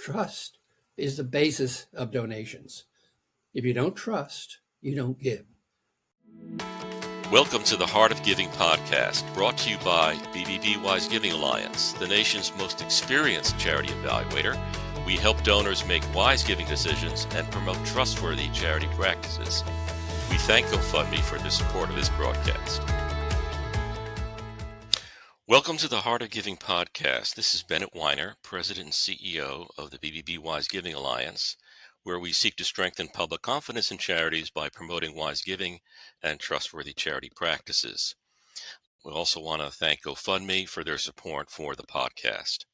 trust is the basis of donations. If you don't trust, you don't give. Welcome to the Heart of Giving podcast, brought to you by BBB Wise Giving Alliance, the nation's most experienced charity evaluator. We help donors make wise giving decisions and promote trustworthy charity practices. We thank GoFundMe for their support of this broadcast. Welcome to the Heart of Giving podcast. This is Bennett Weiner, President and CEO of the BBB Wise Giving Alliance, where we seek to strengthen public confidence in charities by promoting wise giving and trustworthy charity practices. We also want to thank GoFundMe for their support for the podcast.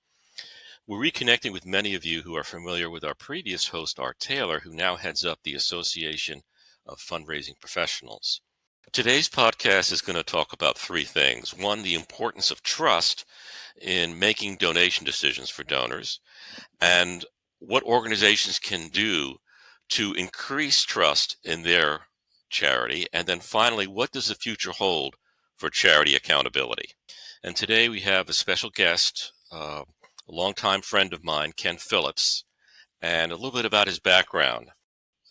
We're reconnecting with many of you who are familiar with our previous host, Art Taylor, who now heads up the Association of Fundraising Professionals. Today's podcast is going to talk about three things. One, the importance of trust in making donation decisions for donors, and what organizations can do to increase trust in their charity. And then finally, what does the future hold for charity accountability? And today we have a special guest, a longtime friend of mine, Ken Phillips, and a little bit about his background.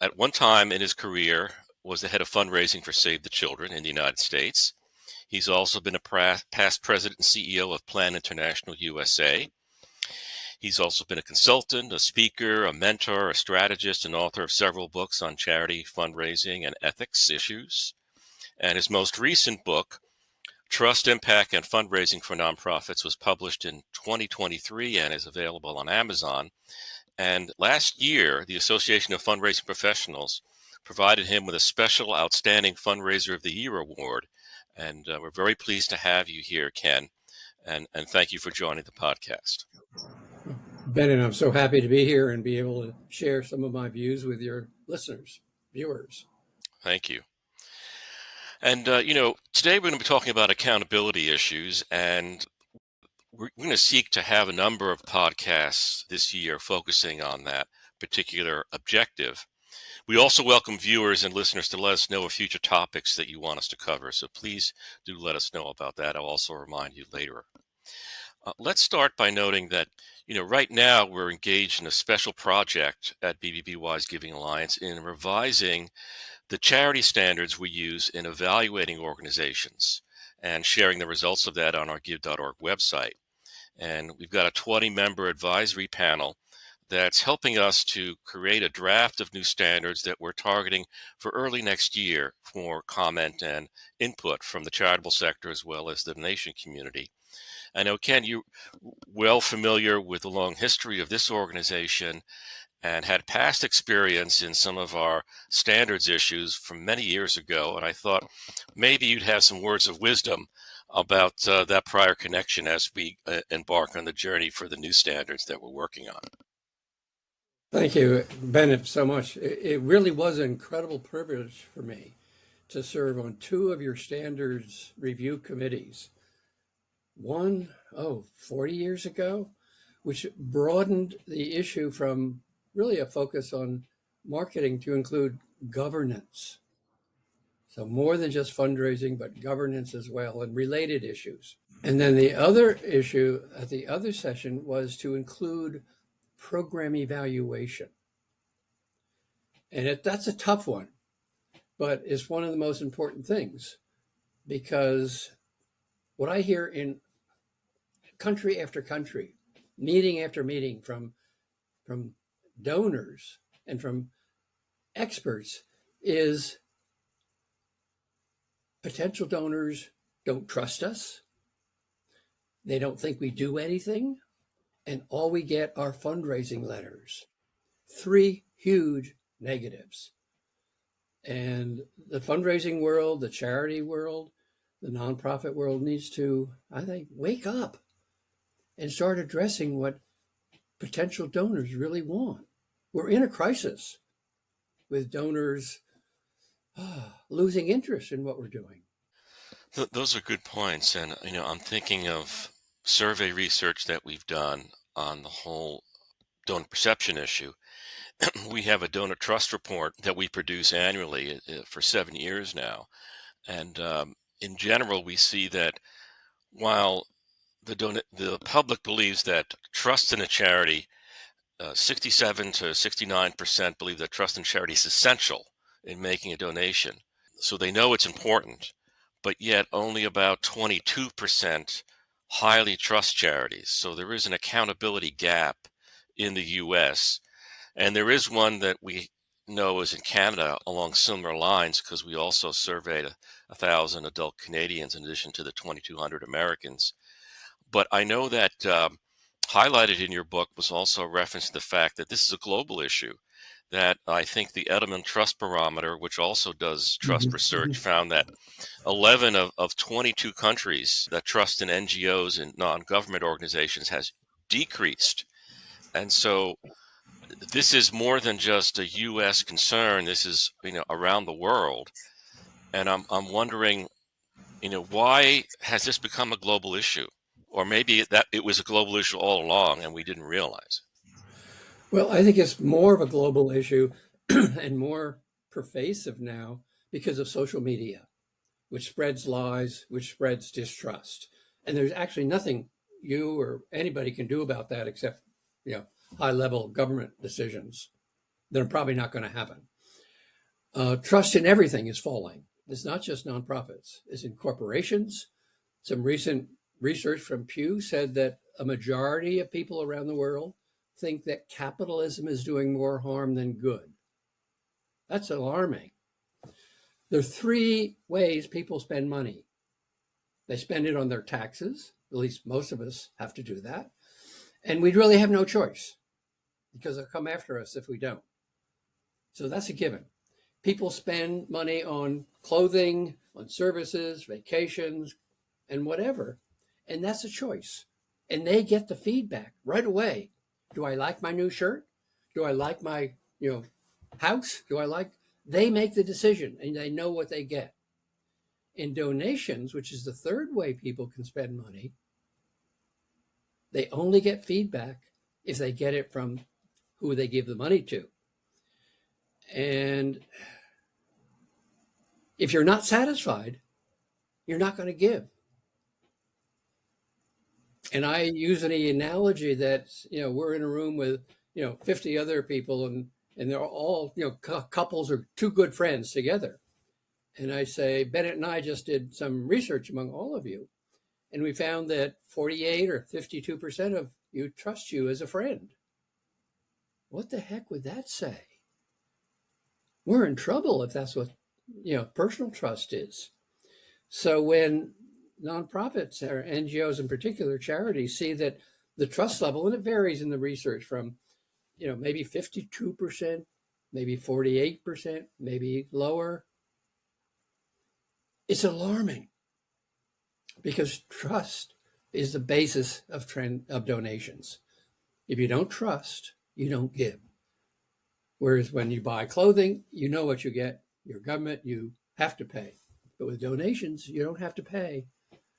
At one time in his career, was the head of fundraising for Save the Children in the United States. He's also been a past president and CEO of Plan International USA. He's also been a consultant, a speaker, a mentor, a strategist, and author of several books on charity, fundraising, and ethics issues. And his most recent book, Trust, Impact, and Fundraising for Nonprofits, was published in 2023 and is available on Amazon. And last year, the Association of Fundraising Professionals provided him with a special Outstanding Fundraiser of the Year award. And we're very pleased to have you here, Ken, and thank you for joining the podcast. Bennett, I'm so happy to be here and be able to share some of my views with your listeners, viewers. Thank you. And, today we're going to be talking about accountability issues, and we're going to seek to have a number of podcasts this year focusing on that particular objective. We also welcome viewers and listeners to let us know of future topics that you want us to cover. So please do let us know about that. I'll also remind you later. Let's start by noting that, right now we're engaged in a special project at BBB Wise Giving Alliance in revising the charity standards we use in evaluating organizations and sharing the results of that on our give.org website. And we've got a 20-member advisory panel that's helping us to create a draft of new standards that we're targeting for early next year for comment and input from the charitable sector as well as the donation community. I know, Ken, you're well familiar with the long history of this organization and had past experience in some of our standards issues from many years ago. And I thought maybe you'd have some words of wisdom about that prior connection as we embark on the journey for the new standards that we're working on. Thank you, Bennett, so much. It really was an incredible privilege for me to serve on two of your standards review committees. One, 40 years ago, which broadened the issue from really a focus on marketing to include governance. So more than just fundraising, but governance as well and related issues. And then the other issue at the other session was to include program evaluation. And that's a tough one, but it's one of the most important things, because what I hear in country after country, meeting after meeting from donors and from experts is potential donors don't trust us. They don't think we do anything. And all we get are fundraising letters. Three huge negatives. And the fundraising world, the charity world, the nonprofit world needs to, I think, wake up and start addressing what potential donors really want. We're in a crisis with donors losing interest in what we're doing. Those are good points. And, I'm thinking of survey research that we've done on the whole donor perception issue. We have a donor trust report that we produce annually for 7 years now. And in general, we see that while the public believes that trust in a charity 67 to 69% believe that trust in charity is essential in making a donation. So they know it's important, but yet only about 22% highly trust charities. So there is an accountability gap in the US. And there is one that we know is in Canada along similar lines, because we also surveyed 1,000 adult Canadians in addition to the 2,200 Americans. But I know that highlighted in your book was also a reference to the fact that this is a global issue. That I think the Edelman Trust Barometer, which also does trust research, found that 11 of 22 countries that trust in NGOs and non-government organizations has decreased. And so this is more than just a U.S. concern. This is, around the world. And I'm wondering, why has this become a global issue? Or maybe that it was a global issue all along and we didn't realize. Well, I think it's more of a global issue and more pervasive now because of social media, which spreads lies, which spreads distrust. And there's actually nothing you or anybody can do about that except, high level government decisions that are probably not going to happen. Trust in everything is falling. It's not just nonprofits, it's in corporations. Some recent research from Pew said that a majority of people around the world think that capitalism is doing more harm than good. That's alarming. There are three ways people spend money. They spend it on their taxes. At least most of us have to do that. And we really have no choice because they'll come after us if we don't. So that's a given. People spend money on clothing, on services, vacations, and whatever. And that's a choice. And they get the feedback right away. Do I like my new shirt? Do I like my, house? They make the decision and they know what they get. In donations, which is the third way people can spend money, they only get feedback if they get it from who they give the money to. And if you're not satisfied, you're not going to give. And I use an analogy that, we're in a room with, 50 other people and they're all, couples or two good friends together. And I say, Bennett and I just did some research among all of you. And we found that 48 or 52% of you trust you as a friend. What the heck would that say? We're in trouble if that's what, personal trust is. So when nonprofits or NGOs in particular, charities, see that the trust level, and it varies in the research from, maybe 52%, maybe 48%, maybe lower, it's alarming because trust is the basis of donations. If you don't trust, you don't give. Whereas when you buy clothing, you know what you get. Your government, you have to pay. But with donations, you don't have to pay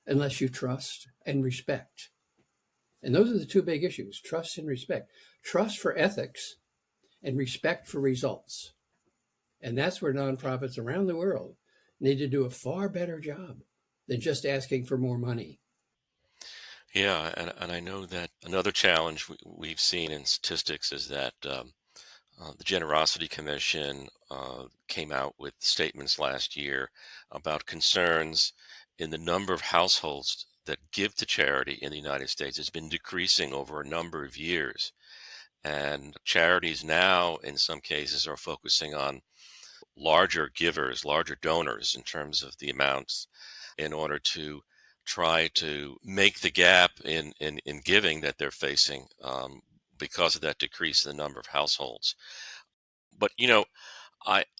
unless you trust and respect. And those are the two big issues, trust and respect. Trust for ethics and respect for results. And that's where nonprofits around the world need to do a far better job than just asking for more money. Yeah, and I know that another challenge we've seen in statistics is that the Generosity Commission came out with statements last year about concerns in the number of households that give to charity in the United States has been decreasing over a number of years. And charities now, in some cases, are focusing on larger givers, larger donors in terms of the amounts in order to try to make the gap in giving that they're facing because of that decrease in the number of households. But,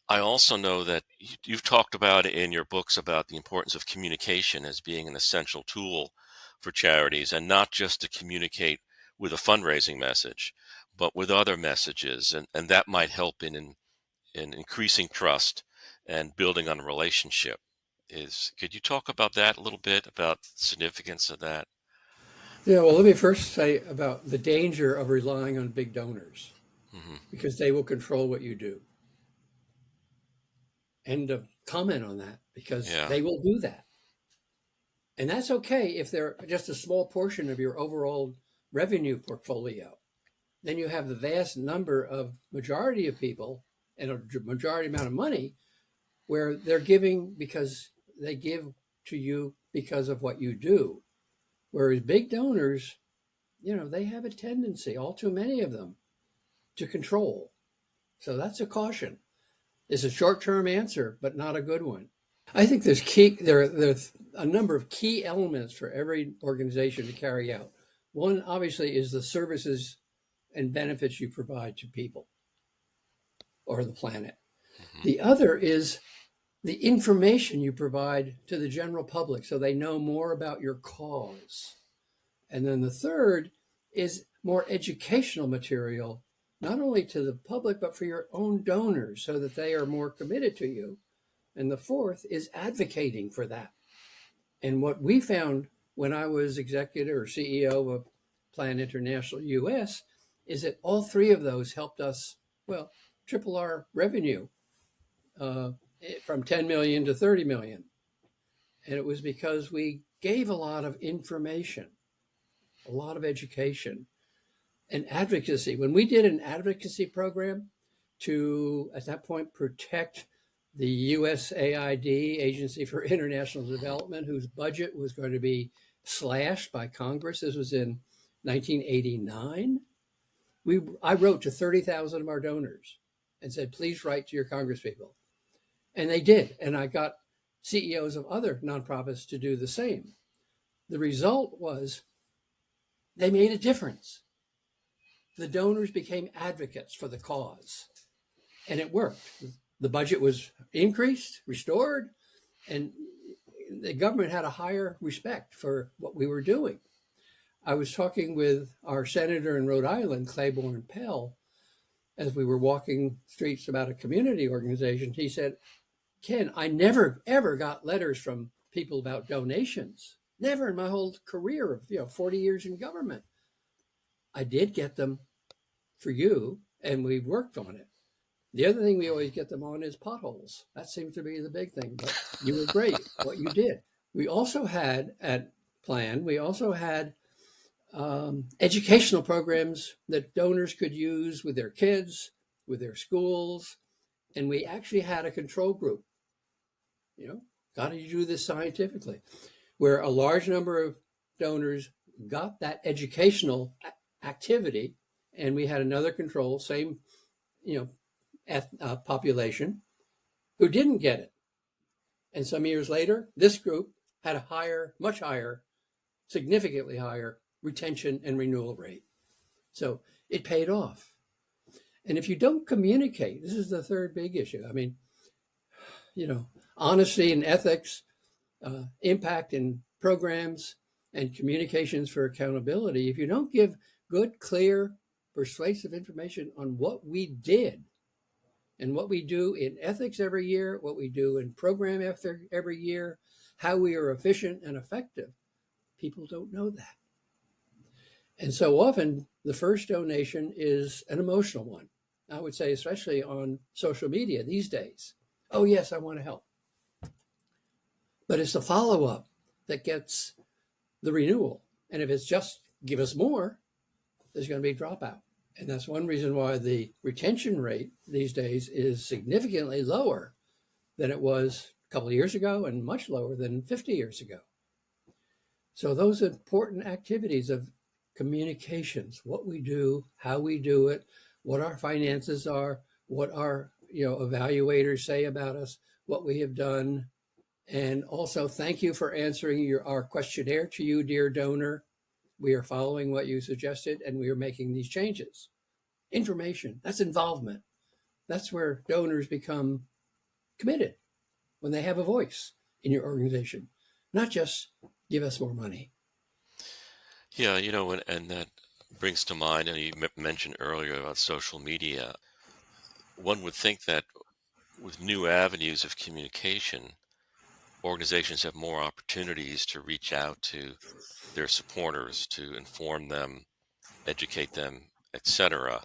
I also know that you've talked about in your books about the importance of communication as being an essential tool for charities, and not just to communicate with a fundraising message, but with other messages. And that might help in increasing trust and building on a relationship. Could you talk about that a little bit, about the significance of that? Yeah, well, let me first say about the danger of relying on big donors Hmm. because they will control what you do. And to comment on that because Yeah. they will do that. And that's okay if they're just a small portion of your overall revenue portfolio. then you have the vast number of majority of people and a majority amount of money where they're giving because they give to you because of what you do. Whereas big donors, they have a tendency, all too many of them, to control. So that's a caution. It's a short-term answer, but not a good one. I think there's a number of key elements for every organization to carry out. One, obviously, is the services and benefits you provide to people or the planet. Hmm. The other is the information you provide to the general public so they know more about your cause. And then the third is more educational material, not only to the public, but for your own donors so that they are more committed to you. And the fourth is advocating for that. And what we found when I was executive or CEO of Plan International US is that all three of those helped us, well, triple our revenue uh, from 10 million to 30 million. And it was because we gave a lot of information, a lot of education and advocacy. When we did an advocacy program to, at that point, protect the USAID, Agency for International Development, whose budget was going to be slashed by Congress. This was in 1989. I wrote to 30,000 of our donors and said, please write to your congresspeople. And they did. And I got CEOs of other nonprofits to do the same. The result was they made a difference. The donors became advocates for the cause, and it worked. The budget was increased, restored, and the government had a higher respect for what we were doing. I was talking with our senator in Rhode Island, Claiborne Pell, as we were walking streets about a community organization. He said, Ken, I never, ever got letters from people about donations. Never in my whole career of 40 years in government. I did get them for you, and we worked on it. The other thing we always get them on is potholes. That seems to be the big thing, but you were great what you did. We also had at Plan, we also had educational programs that donors could use with their kids, with their schools, and we actually had a control group. Got to do this scientifically, where a large number of donors got that educational activity, and we had another control, same, population who didn't get it. And some years later, this group had a higher, much higher, significantly higher retention and renewal rate. So it paid off. And if you don't communicate, this is the third big issue. I mean, honesty and ethics, impact in programs, and communications for accountability. If you don't give good, clear, persuasive information on what we did and what we do in ethics every year, what we do in program after every year, how we are efficient and effective, people don't know that. And so often the first donation is an emotional one. I would say, especially on social media these days. Oh, yes, I want to help. But it's the follow-up that gets the renewal. And if it's just give us more, there's going to be dropout. And that's one reason why the retention rate these days is significantly lower than it was a couple of years ago and much lower than 50 years ago. So those important activities of communications, what we do, how we do it, what our finances are, what our evaluators say about us, what we have done. And also thank you for answering our questionnaire to you, dear donor. We are following what you suggested and we are making these changes. Information, that's involvement. That's where donors become committed when they have a voice in your organization, not just give us more money. Yeah, and that brings to mind, and you mentioned earlier about social media. One would think that with new avenues of communication, organizations have more opportunities to reach out to their supporters, to inform them, educate them, etc.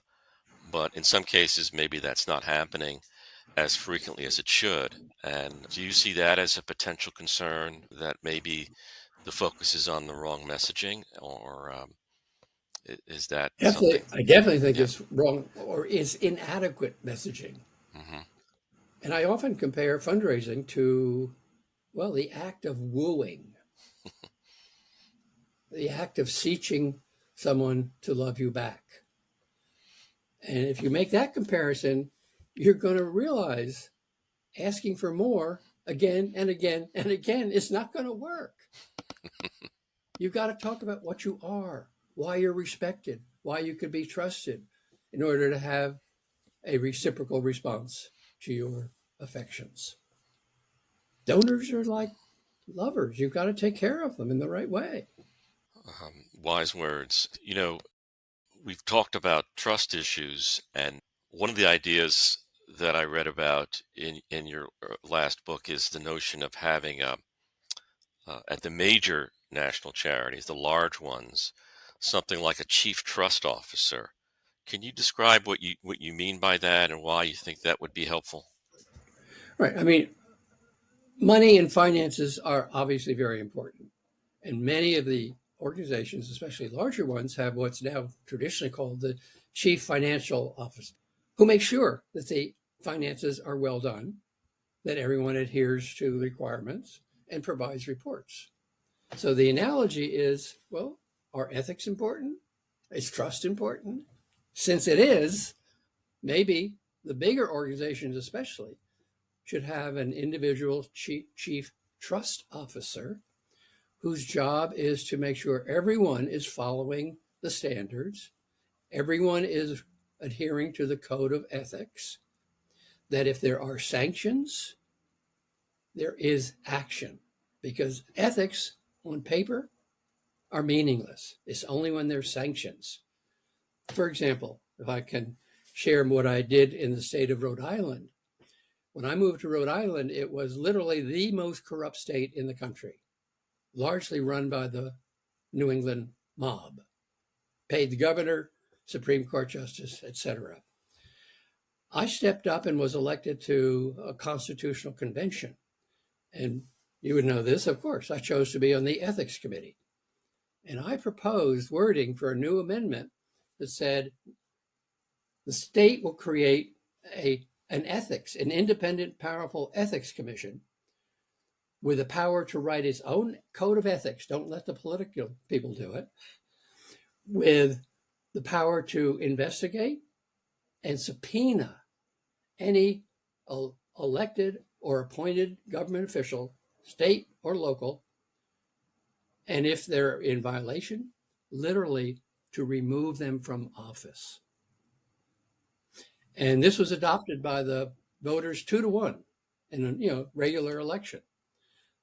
But in some cases, maybe that's not happening as frequently as it should. And do you see that as a potential concern, that maybe the focus is on the wrong messaging, or Is that Definitely, something? I definitely think Yeah. it's wrong or is inadequate messaging. Hmm. And I often compare fundraising to, well, the act of wooing, the act of seeking someone to love you back. And if you make that comparison, you're going to realize asking for more again and again and again is not going to work. You've got to talk about what you are, why you're respected, why you could be trusted in order to have a reciprocal response to your affections. Donors are like lovers. You've got to take care of them in the right way. Wise words. We've talked about trust issues, and one of the ideas that I read about in your last book is the notion of having at the major national charities, the large ones, something like a chief trust officer. Can you describe what you mean by that and why you think that would be helpful? Right. I mean, money and finances are obviously very important. And many of the organizations, especially larger ones, have what's now traditionally called the chief financial officer, who makes sure that the finances are well done, that everyone adheres to the requirements, and provides reports. So the analogy is, well, are ethics important? Is trust important? Since it is, maybe the bigger organizations, especially, should have an individual chief trust officer whose job is to make sure everyone is following the standards, everyone is adhering to the code of ethics, that if there are sanctions, there is action. Because ethics on paper are meaningless. It's only when there's sanctions. For example, if I can share what I did in the state of Rhode Island. When I moved to Rhode Island, it was literally the most corrupt state in the country, largely run by the New England mob, paid the governor, Supreme Court justice, etc. I stepped up and was elected to a constitutional convention. And you would know this, of course. I chose to be on the ethics committee. And I proposed wording for a new amendment that said the state will create an independent, powerful ethics commission with the power to write its own code of ethics. Don't let the political people do it. With the power to investigate and subpoena any elected or appointed government official, state or local, and if they're in violation, literally to remove them from office. And this was adopted by the voters 2-1 in a regular election.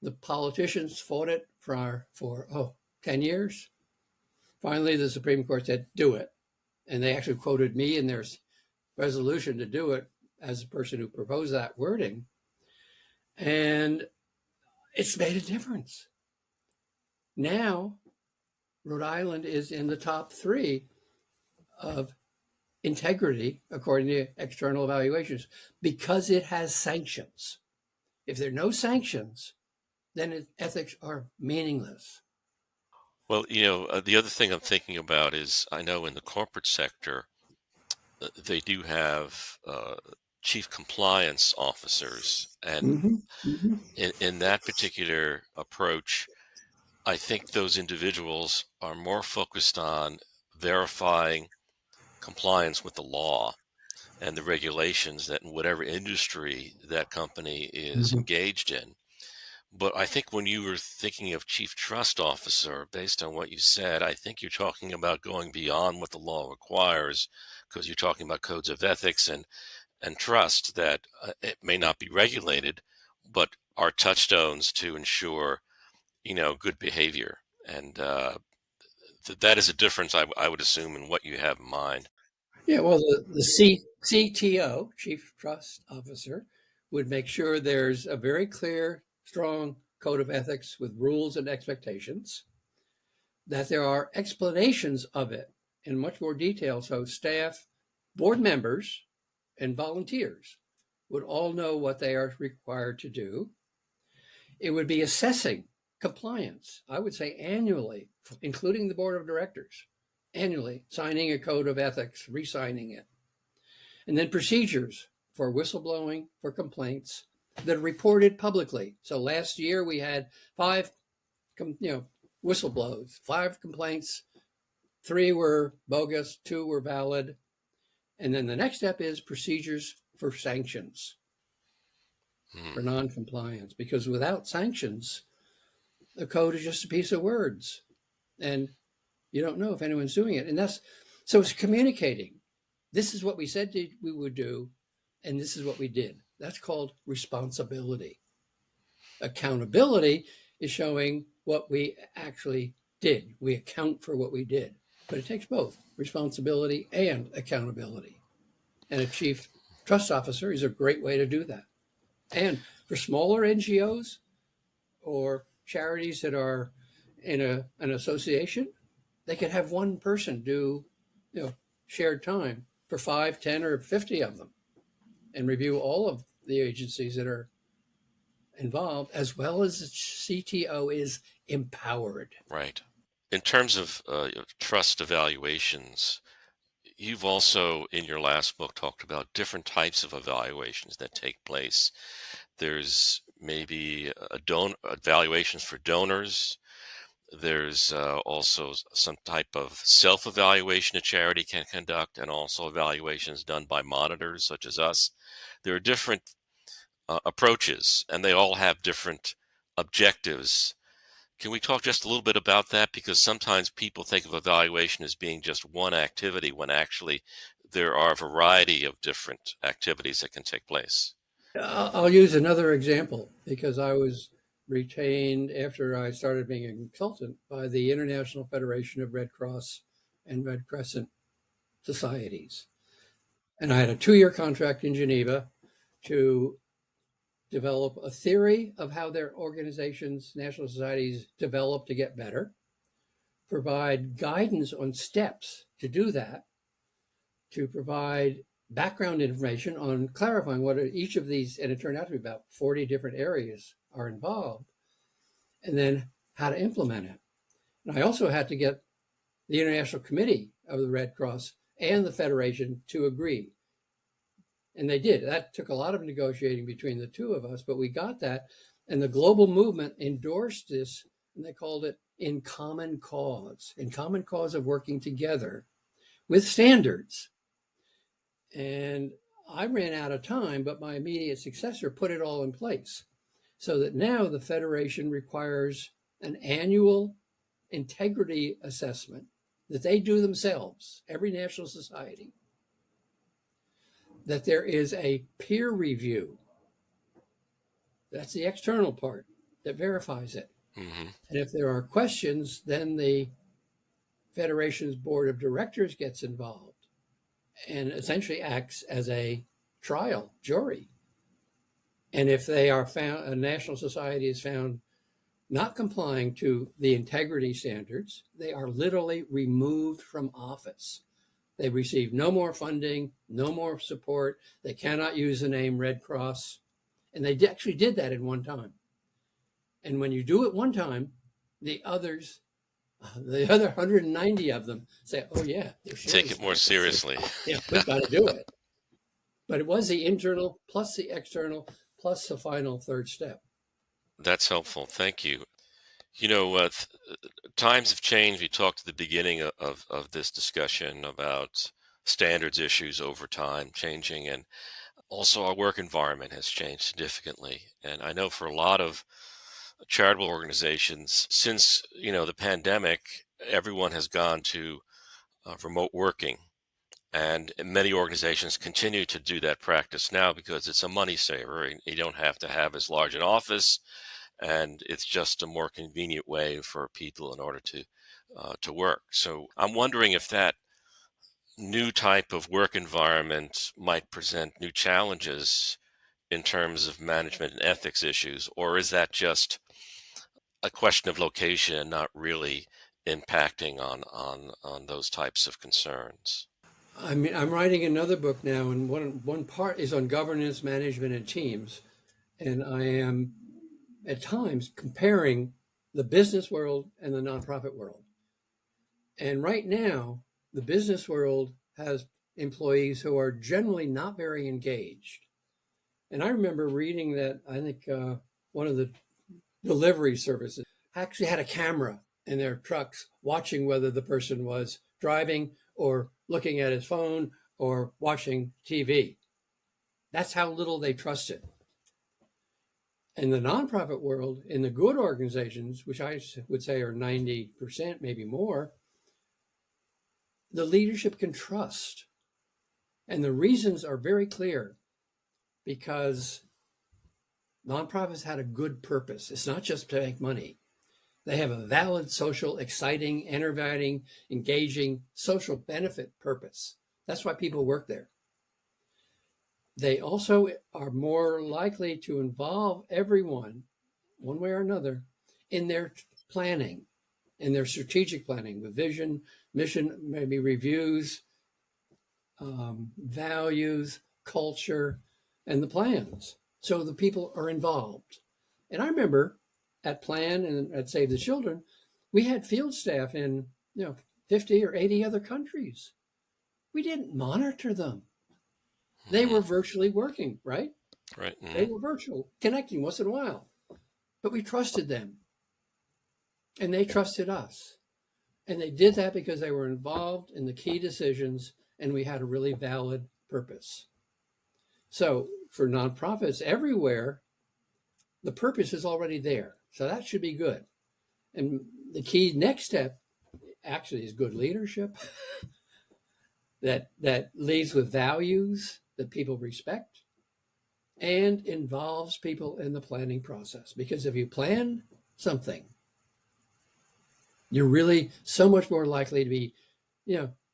The politicians fought it for 10 years. Finally, the Supreme Court said, do it. And they actually quoted me in their resolution to do it as the person who proposed that wording. And it's made a difference. Now, Rhode Island is in the top 3 of integrity, according to external evaluations, because it has sanctions. If there are no sanctions, then ethics are meaningless. Well, the other thing I'm thinking about is I know in the corporate sector, they do have chief compliance officers. And Mm-hmm. Mm-hmm. in that particular approach, I think those individuals are more focused on verifying compliance with the law and the regulations that in whatever industry that company is Mm-hmm. engaged in. But I think when you were thinking of chief trust officer, based on what you said, I think you're talking about going beyond what the law requires because you're talking about codes of ethics and trust that it may not be regulated, but are touchstones to ensure, good behavior. And that is a difference, I would assume, in what you have in mind. Yeah, well, the CTO, Chief Trust Officer, would make sure there's a very clear, strong code of ethics with rules and expectations, that there are explanations of it in much more detail so staff, board members, and volunteers would all know what they are required to do. It would be assessing compliance, I would say annually, including the board of directors, annually, signing a code of ethics, re-signing it. And then procedures for whistleblowing, for complaints that are reported publicly. So last year we had 5 whistleblows, 5 complaints, 3 were bogus, 2 were valid. And then the next step is procedures for sanctions, for non-compliance, because without sanctions, the code is just a piece of words and you don't know if anyone's doing it. And so it's communicating. This is what we said we would do, and this is what we did. That's called responsibility. Accountability is showing what we actually did. We account for what we did, but it takes both responsibility and accountability. And a chief trust officer is a great way to do that. And for smaller NGOs or charities that are in an association, they could have one person do, shared time for 5, 10, or 50 of them and review all of the agencies that are involved, as well as the CTO is empowered. Right. In terms of trust evaluations, you've also, in your last book, talked about different types of evaluations that take place. There's maybe evaluations for donors. There's also some type of self-evaluation a charity can conduct, and also evaluations done by monitors such as us. There are different approaches, and they all have different objectives. Can we talk just a little bit about that? Because sometimes people think of evaluation as being just one activity when actually there are a variety of different activities that can take place. I'll use another example because I was retained after I started being a consultant by the International Federation of Red Cross and Red Crescent Societies. And I had a 2-year contract in Geneva to develop a theory of how their organizations, national societies, develop to get better, provide guidance on steps to do that, to provide background information on clarifying what each of these, and it turned out to be about 40 different areas are involved, and then how to implement it. And I also had to get the International Committee of the Red Cross and the Federation to agree. And they did. That took a lot of negotiating between the two of us, but we got that. And the global movement endorsed this, and they called it in common cause of working together with standards. And I ran out of time, but my immediate successor put it all in place so that now the Federation requires an annual integrity assessment that they do themselves, every national society, that there is a peer review. That's the external part that verifies it. Mm-hmm. And if there are questions, then the Federation's board of directors gets involved and essentially acts as a trial jury. And if they are found, a national society is found not complying to the integrity standards, they are literally removed from office. They receive no more funding, no more support. They cannot use the name Red Cross. And they actually did that in one time. And when you do it one time, the other 190 of them say, oh, yeah, Take it more seriously. Yeah, we've got to do it. But it was the internal plus the external plus the final third step. That's helpful. Thank you. Times have changed. We talked at the beginning of this discussion about standards issues over time changing, and also our work environment has changed significantly. And I know for a lot of charitable organizations, since the pandemic, everyone has gone to remote working, and many organizations continue to do that practice now because it's a money saver. And you don't have to have as large an office, and it's just a more convenient way for people in order to work. So I'm wondering if that new type of work environment might present new challenges in terms of management and ethics issues, or is that just a question of location and not really impacting on those types of concerns? I mean, I'm writing another book now, and one part is on governance, management, and teams. And I am at times comparing the business world and the nonprofit world. And right now, the business world has employees who are generally not very engaged. And I remember reading that I think one of the delivery services actually had a camera in their trucks watching whether the person was driving or looking at his phone or watching TV. That's how little they trusted. In the nonprofit world, in the good organizations, which I would say are 90%, maybe more, the leadership can trust. And the reasons are very clear because nonprofits had a good purpose. It's not just to make money. They have a valid social, exciting, enervating, engaging social benefit purpose. That's why people work there. They also are more likely to involve everyone, one way or another, in their planning, in their strategic planning with vision, mission, maybe reviews, values, culture, and the plans. So the people are involved. And I remember at Plan and at Save the Children, we had field staff in 50 or 80 other countries. We didn't monitor them. They were virtually working, right? Right. They were virtual, connecting once in a while. But we trusted them. And they trusted us. And they did that because they were involved in the key decisions and we had a really valid purpose. So for nonprofits everywhere, the purpose is already there. So that should be good. And the key next step actually is good leadership that leads with values that people respect and involves people in the planning process. Because if you plan something, you're really so much more likely to be,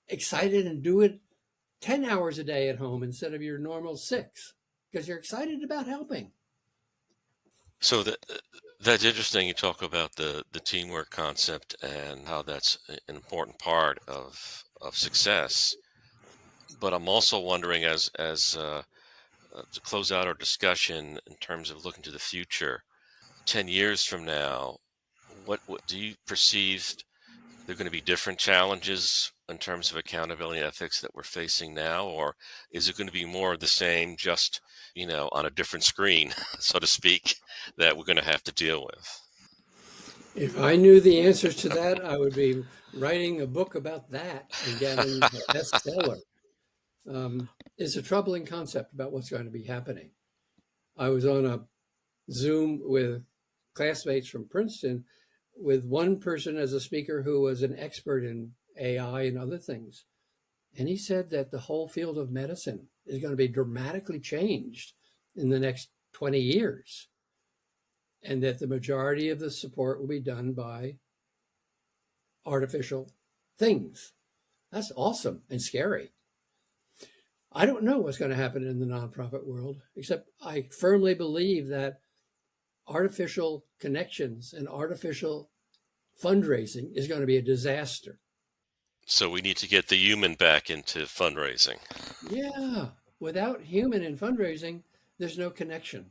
excited and do it 10 hours a day at home instead of your normal 6 because you're excited about helping. So that's interesting. You talk about the teamwork concept and how that's an important part of success. But I'm also wondering, to close out our discussion in terms of looking to the future, 10 years from now, what do you perceive there are going to be different challenges in terms of accountability and ethics that we're facing now, or is it going to be more of the same, just on a different screen, so to speak, that we're going to have to deal with? If I knew the answers to that, I would be writing a book about that and getting a bestseller. It's a troubling concept about what's going to be happening. I was on a Zoom with classmates from Princeton with one person as a speaker who was an expert in AI and other things. And he said that the whole field of medicine is going to be dramatically changed in the next 20 years. And that the majority of the support will be done by artificial things. That's awesome and scary. I don't know what's going to happen in the nonprofit world, except I firmly believe that artificial connections and artificial fundraising is going to be a disaster. So we need to get the human back into fundraising. Yeah, without human in fundraising, there's no connection.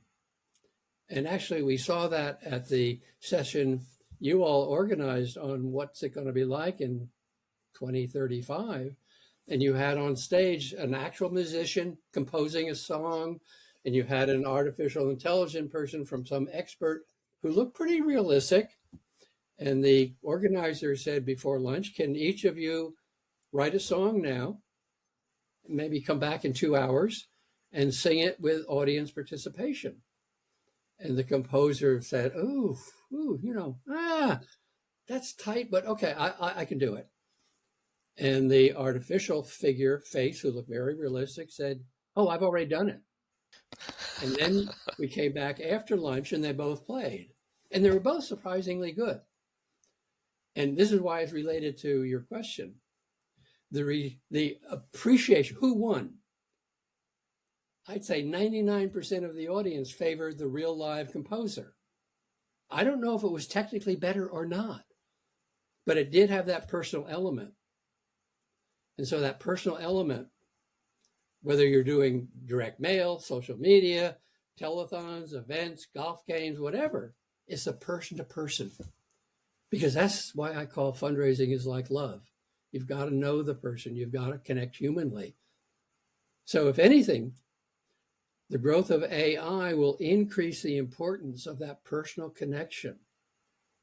And actually, we saw that at the session you all organized on what's it going to be like in 2035. And you had on stage an actual musician composing a song, and you had an artificial intelligence person from some expert who looked pretty realistic. And the organizer said before lunch, can each of you write a song now, maybe come back in 2 hours and sing it with audience participation? And the composer said, that's tight, but okay, I can do it. And the artificial figure face, who looked very realistic, said, oh, I've already done it. And then we came back after lunch and they both played. And they were both surprisingly good. And this is why it's related to your question. The appreciation, who won? I'd say 99% of the audience favored the real live composer. I don't know if it was technically better or not, but it did have that personal element. And so that personal element, whether you're doing direct mail, social media, telethons, events, golf games, whatever, it's a person to person. Because that's why I call fundraising is like love. You've got to know the person. You've got to connect humanly. So if anything, the growth of AI will increase the importance of that personal connection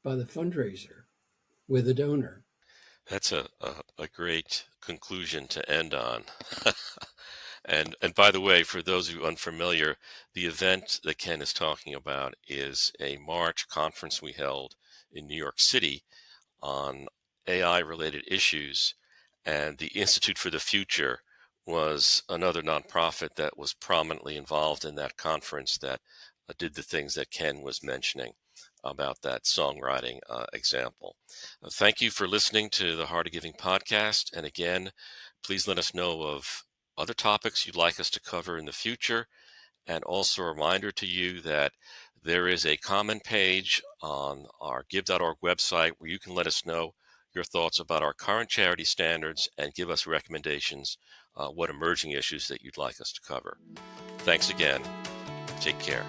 by the fundraiser with the donor. That's a great conclusion to end on. And by the way, for those of you unfamiliar, the event that Ken is talking about is a March conference we held in New York City on AI related issues. And the Institute for the Future was another nonprofit that was prominently involved in that conference that did the things that Ken was mentioning about that songwriting example. Thank you for listening to the Heart of Giving podcast. And again, please let us know of other topics you'd like us to cover in the future. And also a reminder to you that there is a comment page on our give.org website where you can let us know your thoughts about our current charity standards and give us recommendations, what emerging issues that you'd like us to cover. Thanks again. Take care.